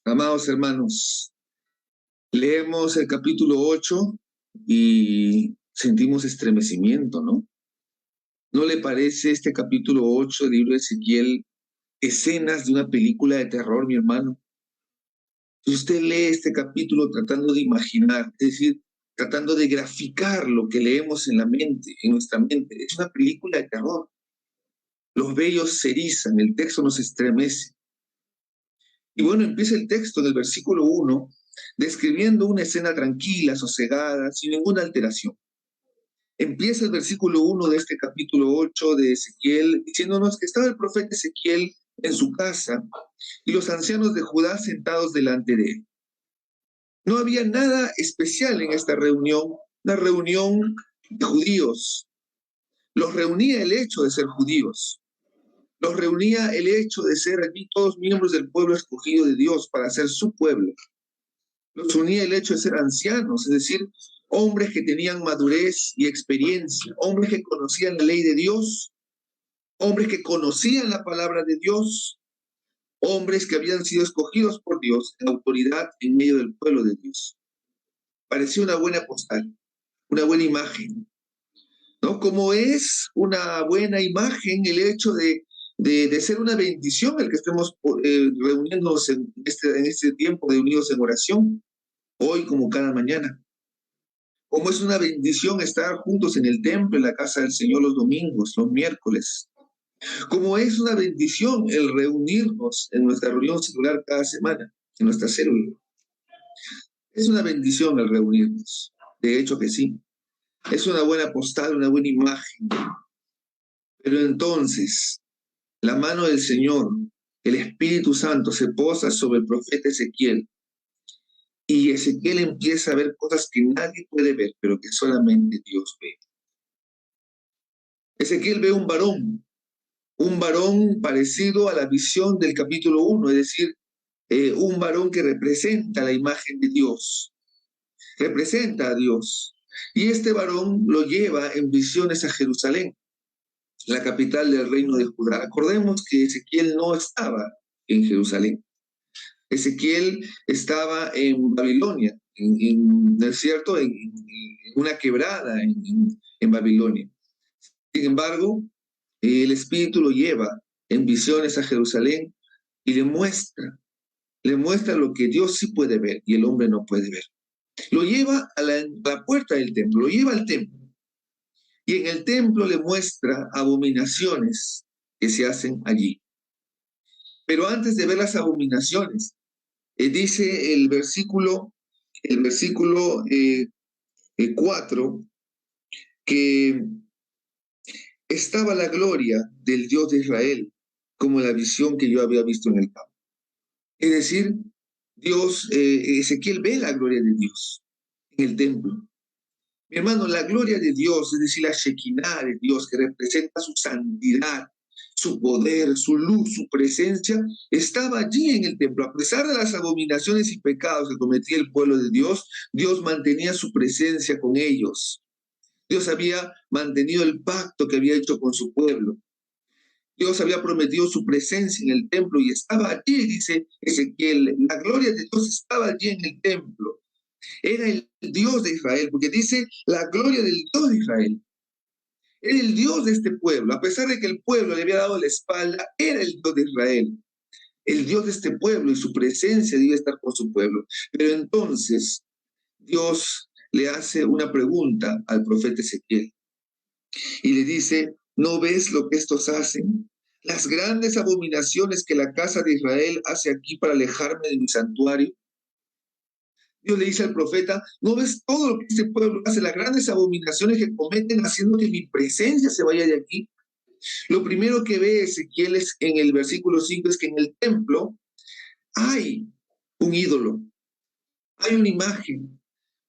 Amados hermanos, leemos el capítulo 8 y sentimos estremecimiento, ¿no? ¿No le parece este capítulo 8 del libro de Ezequiel escenas de una película de terror, mi hermano? Si usted lee este capítulo tratando de imaginar, es decir, tratando de graficar lo que leemos en la mente, en nuestra mente, es una película de terror. Los vellos se erizan, el texto nos estremece. Y bueno, empieza el texto en el versículo 1, describiendo una escena tranquila, sosegada, sin ninguna alteración. Empieza el versículo 1 de este capítulo 8 de Ezequiel, diciéndonos que estaba el profeta Ezequiel en su casa y los ancianos de Judá sentados delante de él. No había nada especial en esta reunión, una reunión de judíos. Los reunía el hecho de ser judíos. Los reunía el hecho de ser allí todos miembros del pueblo escogido de Dios para ser su pueblo. Los unía el hecho de ser ancianos, es decir, hombres que tenían madurez y experiencia, hombres que conocían la ley de Dios, hombres que conocían la palabra de Dios, hombres que habían sido escogidos por Dios en autoridad en medio del pueblo de Dios. Parecía una buena postal, una buena imagen, ¿no? Como es una buena imagen el hecho de ser una bendición el que estemos reuniéndonos en este tiempo de unidos en oración, hoy como cada mañana. Como es una bendición estar juntos en el templo, en la casa del Señor los domingos, los miércoles. Como es una bendición el reunirnos en nuestra reunión celular cada semana, en nuestra célula. Es una bendición el reunirnos. De hecho que sí. Es una buena postal, una buena imagen. Pero entonces, la mano del Señor, el Espíritu Santo, se posa sobre el profeta Ezequiel. Y Ezequiel empieza a ver cosas que nadie puede ver, pero que solamente Dios ve. Ezequiel ve un varón parecido a la visión del capítulo 1, es decir, un varón que representa la imagen de Dios, representa a Dios. Y este varón lo lleva en visiones a Jerusalén, la capital del reino de Judá. Acordemos que Ezequiel no estaba en Jerusalén. Ezequiel estaba en Babilonia, ¿no es cierto? En una quebrada en Babilonia. Sin embargo, el Espíritu lo lleva en visiones a Jerusalén y le muestra lo que Dios sí puede ver y el hombre no puede ver. Lo lleva a la puerta del templo, lo lleva al templo. Y en el templo le muestra abominaciones que se hacen allí. Pero antes de ver las abominaciones, dice el versículo 4, que estaba la gloria del Dios de Israel, como la visión que yo había visto en el campo. Es decir, Ezequiel ve la gloria de Dios en el templo. Mi hermano, la gloria de Dios, es decir, la Shekinah de Dios, que representa su santidad, su poder, su luz, su presencia, estaba allí en el templo. A pesar de las abominaciones y pecados que cometía el pueblo de Dios, Dios mantenía su presencia con ellos. Dios había mantenido el pacto que había hecho con su pueblo. Dios había prometido su presencia en el templo y estaba allí, dice Ezequiel. La gloria de Dios estaba allí en el templo. Era el Dios de Israel, porque dice la gloria del Dios de Israel. Era el Dios de este pueblo. A pesar de que el pueblo le había dado la espalda, era el Dios de Israel. El Dios de este pueblo y su presencia debía estar con su pueblo. Pero entonces Dios le hace una pregunta al profeta Ezequiel y le dice: ¿no ves lo que estos hacen? Las grandes abominaciones que la casa de Israel hace aquí para alejarme de mi santuario. Dios le dice al profeta: ¿no ves todo lo que este pueblo hace? Las grandes abominaciones que cometen haciendo que mi presencia se vaya de aquí. Lo primero que ve Ezequiel es, en el versículo 5, es que en el templo hay un ídolo, hay una imagen.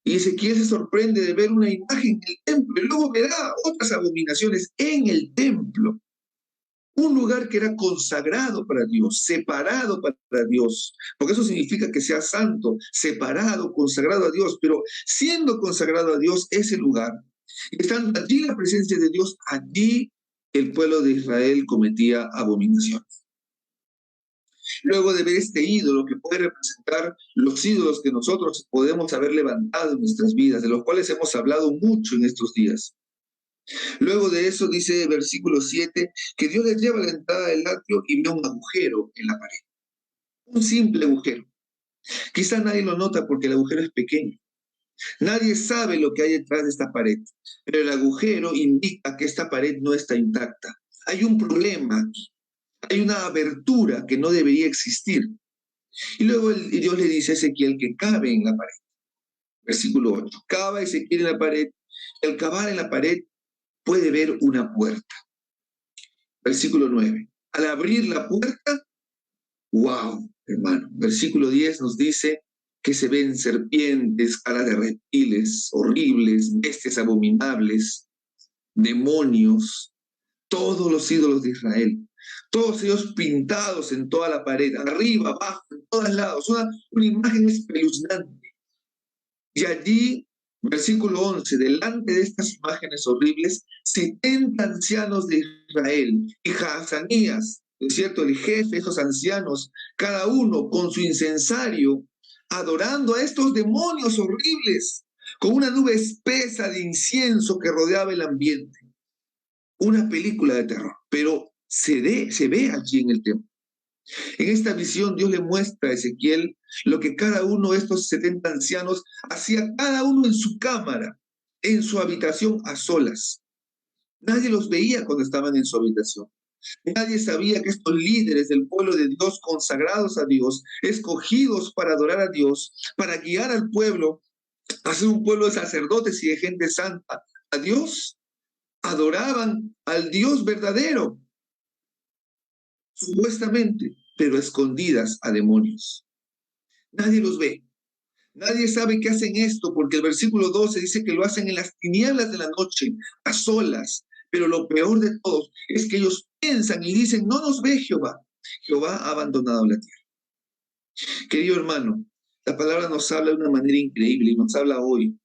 Y Ezequiel se sorprende de ver una imagen en el templo y luego verá otras abominaciones en el templo. Un lugar que era consagrado para Dios, separado para Dios, porque eso significa que sea santo, separado, consagrado a Dios, pero siendo consagrado a Dios ese lugar, estando allí la presencia de Dios, allí el pueblo de Israel cometía abominaciones. Luego de ver este ídolo que puede representar los ídolos que nosotros podemos haber levantado en nuestras vidas, de los cuales hemos hablado mucho en estos días. Luego de eso dice versículo 7, que Dios les lleva a la entrada del atrio y ve un agujero en la pared. Un simple agujero. Quizá nadie lo nota porque el agujero es pequeño. Nadie sabe lo que hay detrás de esta pared, pero el agujero indica que esta pared no está intacta. Hay un problema aquí. Hay una abertura que no debería existir. Y luego Dios le dice a Ezequiel que cabe en la pared. Versículo 8. Cava Ezequiel en la pared. Al cavar en la pared puede ver una puerta. Versículo 9. Al abrir la puerta, ¡wow, hermano! Versículo 10 nos dice que se ven serpientes, caras de reptiles horribles, bestias abominables, demonios, todos los ídolos de Israel. Todos ellos pintados en toda la pared, arriba, abajo, en todos lados. Una imagen espeluznante. Y allí, versículo 11, delante de estas imágenes horribles, 70 ancianos de Israel y Jaazanías, es cierto, el jefe de esos ancianos, cada uno con su incensario, adorando a estos demonios horribles, con una nube espesa de incienso que rodeaba el ambiente. Una película de terror, pero se ve allí en el templo. En esta visión Dios le muestra a Ezequiel lo que cada uno de estos 70 ancianos hacía, cada uno en su cámara, en su habitación a solas. Nadie los veía cuando estaban en su habitación. Nadie sabía que estos líderes del pueblo de Dios, consagrados a Dios, escogidos para adorar a Dios, para guiar al pueblo, a ser un pueblo de sacerdotes y de gente santa, a Dios, adoraban al Dios verdadero, supuestamente, pero escondidas a demonios. Nadie los ve. Nadie sabe que hacen esto, porque el versículo 12 dice que lo hacen en las tinieblas de la noche, a solas. Pero lo peor de todo es que ellos piensan y dicen, no nos ve Jehová. Jehová ha abandonado la tierra. Querido hermano, la palabra nos habla de una manera increíble y nos habla hoy.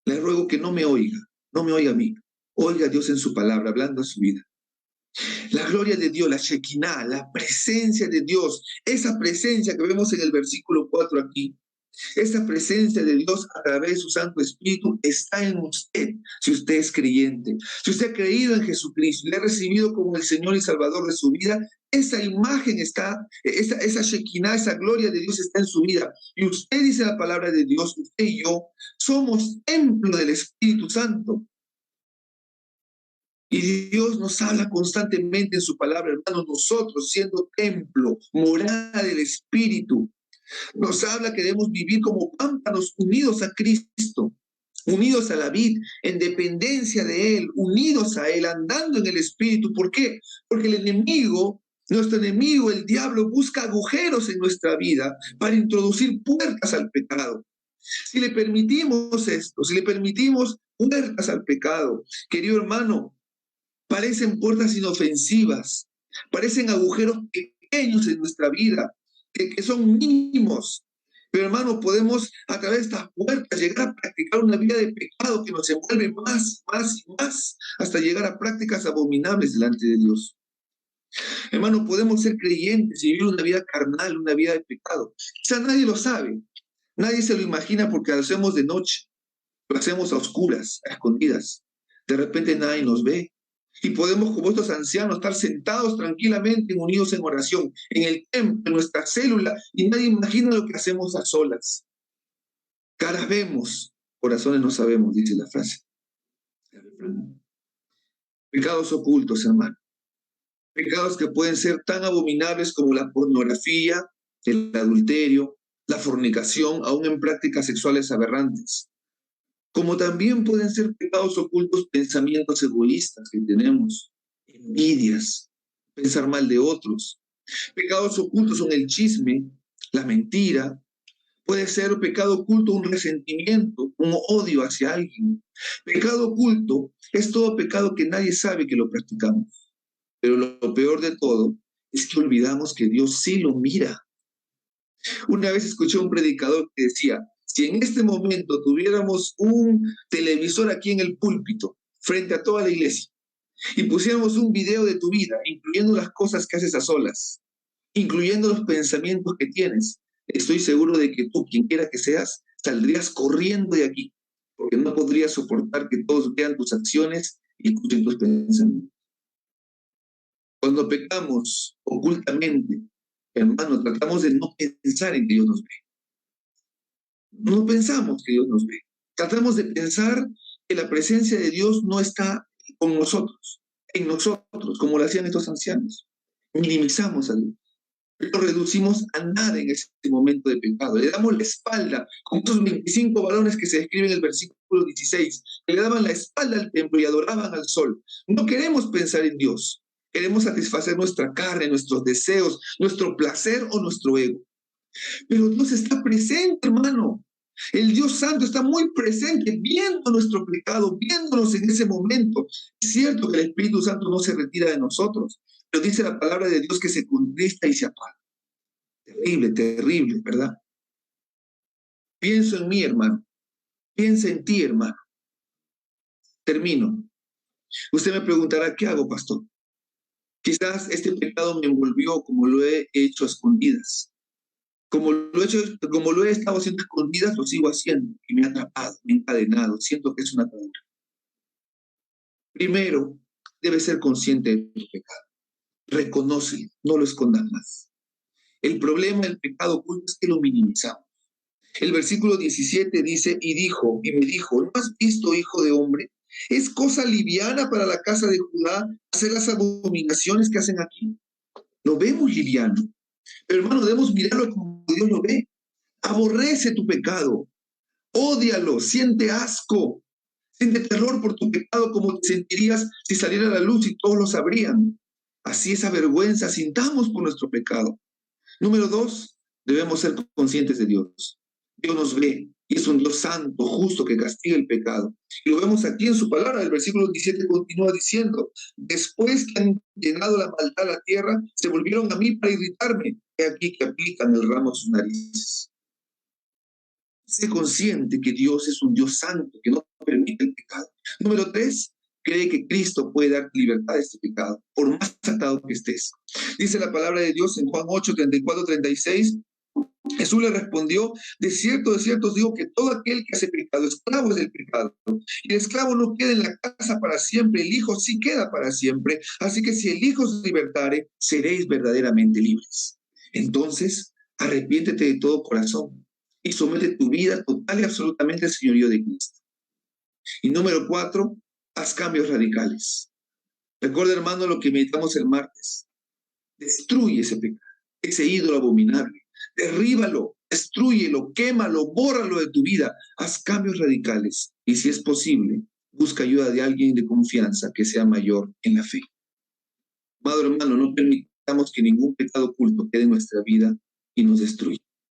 Le ruego que no me oiga a mí. Oiga a Dios en su palabra, hablando a su vida. La gloria de Dios, la Shekinah, la presencia de Dios, esa presencia que vemos en el versículo 4 aquí, esa presencia de Dios a través de su Santo Espíritu está en usted, si usted es creyente. Si usted ha creído en Jesucristo, le ha recibido como el Señor y Salvador de su vida, esa imagen está, esa Shekinah, esa gloria de Dios está en su vida. Y usted dice la palabra de Dios, usted y yo somos templo del Espíritu Santo. Y Dios nos habla constantemente en su palabra, hermanos, nosotros siendo templo, morada del Espíritu, nos habla que debemos vivir como pámpanos unidos a Cristo, unidos a la vid, en dependencia de Él, unidos a Él, andando en el Espíritu. ¿Por qué? Porque el enemigo, nuestro enemigo, el diablo, busca agujeros en nuestra vida para introducir puertas al pecado. Si le permitimos esto, si le permitimos puertas al pecado, querido hermano, parecen puertas inofensivas, parecen agujeros pequeños en nuestra vida, que son mínimos. Pero hermano, podemos a través de estas puertas llegar a practicar una vida de pecado que nos envuelve más y más, hasta llegar a prácticas abominables delante de Dios. Hermano, podemos ser creyentes y vivir una vida carnal, una vida de pecado. Quizás nadie lo sabe, nadie se lo imagina porque lo hacemos de noche, lo hacemos a oscuras, a escondidas. De repente nadie nos ve. Y podemos, como estos ancianos, estar sentados tranquilamente, unidos en oración, en el templo, en nuestra célula, y nadie imagina lo que hacemos a solas. Caras vemos, corazones no sabemos, dice la frase. Pecados ocultos, hermano. Pecados que pueden ser tan abominables como la pornografía, el adulterio, la fornicación, aún en prácticas sexuales aberrantes. Como también pueden ser pecados ocultos pensamientos egoístas que tenemos, envidias, pensar mal de otros. Pecados ocultos son el chisme, la mentira. Puede ser pecado oculto un resentimiento, un odio hacia alguien. Pecado oculto es todo pecado que nadie sabe que lo practicamos. Pero lo peor de todo es que olvidamos que Dios sí lo mira. Una vez escuché a un predicador que decía, si en este momento tuviéramos un televisor aquí en el púlpito, frente a toda la iglesia, y pusiéramos un video de tu vida, incluyendo las cosas que haces a solas, incluyendo los pensamientos que tienes. Estoy seguro de que tú, quien quiera que seas, saldrías corriendo de aquí, porque no podrías soportar que todos vean tus acciones y escuchen tus pensamientos. Cuando pecamos ocultamente, hermano, tratamos de no pensar en que Dios nos ve. No pensamos que Dios nos ve. Tratamos de pensar que la presencia de Dios no está con nosotros, en nosotros, como lo hacían estos ancianos. Minimizamos a Dios. Lo reducimos a nada en ese momento de pecado. Le damos la espalda, como esos 25 varones que se describen en el versículo 16, que le daban la espalda al templo y adoraban al sol. No queremos pensar en Dios. Queremos satisfacer nuestra carne, nuestros deseos, nuestro placer o nuestro ego. Pero Dios está presente, hermano. El Dios Santo está muy presente, viendo nuestro pecado, viéndonos en ese momento. Es cierto que el Espíritu Santo no se retira de nosotros, pero dice la palabra de Dios que se contrista y se apaga. Terrible, terrible, ¿verdad? Pienso en mí, hermano. Piensa en ti, hermano. Termino. Usted me preguntará, ¿qué hago, pastor? Quizás este pecado me envolvió como lo he hecho a escondidas. Como lo he estado haciendo a escondidas, lo sigo haciendo. Y me ha atrapado, me ha encadenado. Siento que es una atadura. Primero, debes ser consciente de tu pecado. Reconócelo, no lo escondas más. El problema del pecado oculto es que lo minimizamos. El versículo 17 dice, y me dijo, ¿no has visto, hijo de hombre? ¿Es cosa liviana para la casa de Judá hacer las abominaciones que hacen aquí? Lo vemos liviano, pero hermano, debemos mirarlo como Dios lo ve. Aborrece tu pecado, ódialo, siente asco, siente terror por tu pecado como te sentirías si saliera a la luz y todos lo sabrían. Así esa vergüenza sintamos por nuestro pecado. Número 2, debemos ser conscientes de Dios. Dios nos ve y es un Dios santo, justo, que castiga el pecado. Y lo vemos aquí en su palabra. El versículo 17 continúa diciendo, después que han llenado la maldad a la tierra, se volvieron a mí para irritarme. He aquí que aplican el ramo a sus narices. Sé consciente que Dios es un Dios santo, que no permite el pecado. Número 3, cree que Cristo puede dar libertad de este pecado, por más atado que estés. Dice la palabra de Dios en Juan 8, 34, 36, Jesús le respondió, de cierto os digo que todo aquel que hace pecado, esclavo es del pecado. Y el esclavo no queda en la casa para siempre, el Hijo sí queda para siempre. Así que si el Hijo os libertare, seréis verdaderamente libres. Entonces, arrepiéntete de todo corazón y somete tu vida total y absolutamente al señorío de Cristo. Y número 4, haz cambios radicales. Recuerda, hermano, lo que meditamos el martes. Destruye ese pecado, ese ídolo abominable. Derríbalo, destrúyelo, quémalo, bórralo de tu vida. Haz cambios radicales y, si es posible, busca ayuda de alguien de confianza que sea mayor en la fe. Amado hermano, no permitamos que ningún pecado oculto quede en nuestra vida y nos destruya.